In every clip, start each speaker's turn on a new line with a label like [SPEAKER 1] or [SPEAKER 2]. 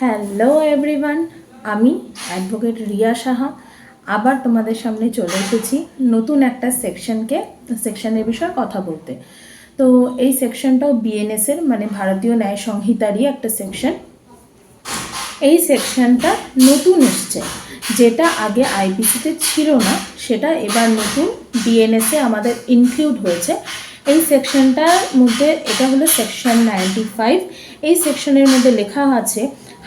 [SPEAKER 1] Hello everyone, আমি advocate Riya Saha আবার তোমাদের সামনে চলে এসেছি নতুন একটা সেকশনের বিষয়ে কথা বলতে। তো এই সেকশনটাও বিএনএসের মানে ভারতীয় ন্যায় সংহিতারই একটা সেকশন। এই সেকশনটা নতুন এসছে, যেটা আগে আইপিসিতে ছিল না, সেটা এবার নতুন বিএনএসে আমাদের ইনক্লুড হয়েছে। এই সেকশনটার মধ্যে এটা হলো সেকশন 95। এই সেকশনের মধ্যে লেখা আছে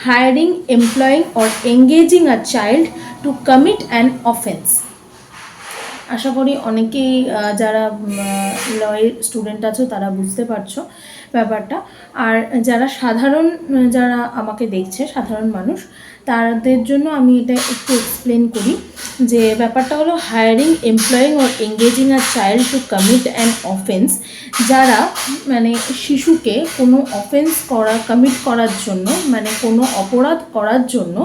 [SPEAKER 1] hiring, employing or engaging a child to commit an offence. আশা করি অনেকেই যারা লয়ের স্টুডেন্ট আছো তারা বুঝতে পারছো ব্যাপারটা। আর যারা আমাকে দেখছে সাধারণ মানুষ, তাদের জন্য আমি এটা একটু এক্সপ্লেন করি যে ব্যাপারটা হলো hiring, employing or engaging a child to commit an offence. যারা মানে শিশুকে কোনো অফেন্স কমিট করার জন্য, মানে কোনো অপরাধ করার জন্য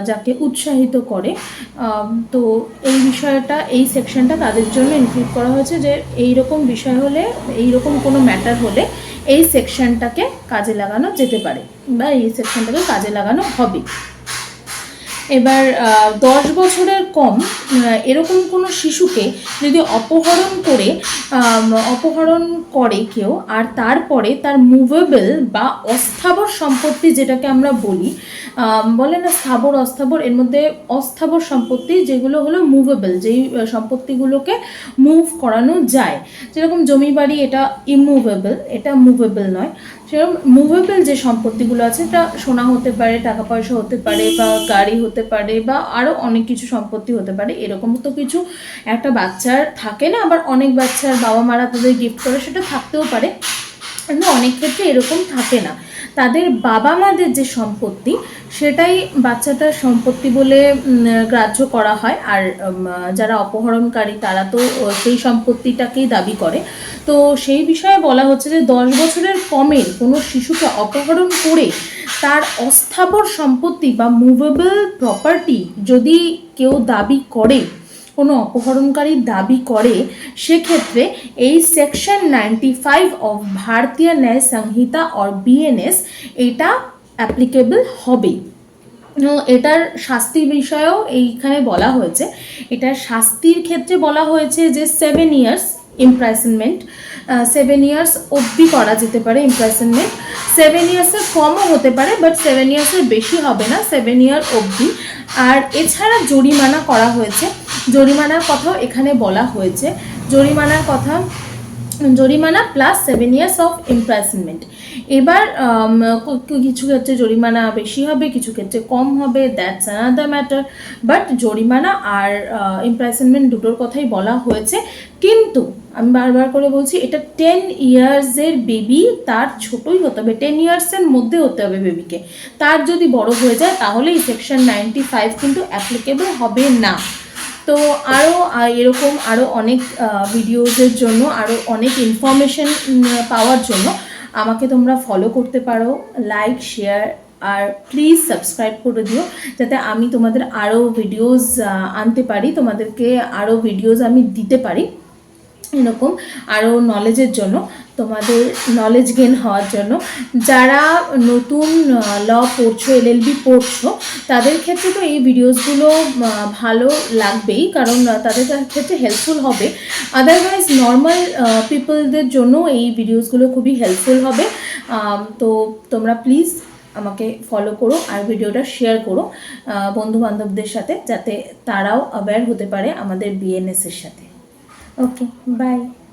[SPEAKER 1] যাকে উৎসাহিত করে, তো এই বিষয়টা, এই সেকশনটা তাদের জন্য ইনক্লুড করা হয়েছে যে এইরকম বিষয় হলে, এইরকম কোনো ম্যাটার হলে এই সেকশনটাকে কাজে লাগানো যেতে পারে বা এই সেকশনটাকে কাজে লাগানো হবে। এবার 10 বছরের কম এরকম কোনো শিশুকে যদি অপহরণ করে কেউ, আর তারপরে তার মুভেবল বা অস্থাবর সম্পত্তি, যেটাকে আমরা বলে না স্থাবর অস্থাবর, এর মধ্যে অস্থাবর সম্পত্তি যেগুলো হলো মুভেবল, যেই সম্পত্তিগুলোকে মুভ করানো যায়, যেরকম জমি বাড়ি, এটা ইমুভেবল, এটা মুভেবল নয়। সেরকম মুভেবল যে সম্পত্তিগুলো আছে, এটা সোনা হতে পারে, টাকা পয়সা হতে পারে, বা গাড়ি হতে পারে, বা আরও অনেক কিছু সম্পত্তি হতে পারে। এরকম তো কিছু একটা বাচ্চার থাকে না, আবার অনেক বাচ্চার বাবা মারা তাদের গিফট করে, সেটা থাকতেও পারে, কিন্তু অনেক ক্ষেত্রে এরকম থাকে না। তাদের বাবা মাদের যে সম্পত্তি, সেটাই বাচ্চাটার সম্পত্তি বলে গ্রাহ্য করা হয়। আর যারা অপহরণকারী তারা তো সেই সম্পত্তিটাকেই দাবি করে। তো সেই বিষয়ে বলা হচ্ছে যে 10 বছরের কমের কোনো শিশুকে অপহরণ করে তার অস্থাবর সম্পত্তি বা মুভেবল প্রপার্টি যদি কেউ দাবি করে, কোনো অপহরণকারী দাবি করে, সেক্ষেত্রে এই সেকশন 95 অফ ভারতীয় ন্যায় সংহিতা অর বিএনএস এটা অ্যাপ্লিকেবল হবে। এটার শাস্তির বিষয়েও এইখানে বলা হয়েছে। এটার শাস্তির ক্ষেত্রে বলা হয়েছে যে 7 years ইমপ্রাইসনমেন্ট, 7 years অবধি করা যেতে পারে ইমপ্রাইসনমেন্ট। 7 yearsের কমও হতে পারে, বাট 7 yearsের বেশি হবে না, 7 year অবধি। আর এছাড়া জরিমানা করা হয়েছে, জরিমানার কথাও এখানে বলা হয়েছে। জরিমানা প্লাস 7 years অফ ইমপ্রাইসনমেন্ট। এবার কিছু ক্ষেত্রে জরিমানা বেশি হবে, কিছু ক্ষেত্রে কম হবে, দ্যাটস অ্যানাদার ম্যাটার। বাট জরিমানা আর ইমপ্রাইসনমেন্ট দুটোর কথাই বলা হয়েছে। কিন্তু আমি বারবার করে বলছি, এটা 10 yearsের বেবি, তার ছোটই হতে হবে, 10 yearsের মধ্যে হতে হবে বেবিকে। তার যদি বড় হয়ে যায় তাহলে এই সেকশন 95 কিন্তু অ্যাপ্লিকেবল হবে না। তো এরকম আরও অনেক ভিডিওসের জন্য, আরও অনেক ইনফরমেশন পাওয়ার জন্য আমাকে তোমরা ফলো করতে পারো, লাইক, শেয়ার, আর প্লিজ সাবস্ক্রাইব করে দিও, যাতে আমি তোমাদের আরও ভিডিওস আনতে পারি, তোমাদেরকে আরও ভিডিওস আমি দিতে পারি, এরকম আরও নলেজের জন্য, তোমাদের নলেজ গেইন হওয়ার জন্য। যারা নতুন ল পড়ছো, LLB পড়ছো, তাদের ক্ষেত্রে তো এই ভিডিওসগুলো ভালো লাগবেই, কারণ তাদের ক্ষেত্রে হেল্পফুল হবে। আদারওয়াইজ নর্মাল পিপলদের জন্য এই ভিডিওসগুলো খুবই হেল্পফুল হবে। তো তোমরা প্লিজ আমাকে ফলো করো আর ভিডিওটা শেয়ার করো বন্ধুবান্ধবদের সাথে, যাতে তারাও অ্যাওয়্যার হতে পারে আমাদের বিএনএসের সাথে। Okay, bye.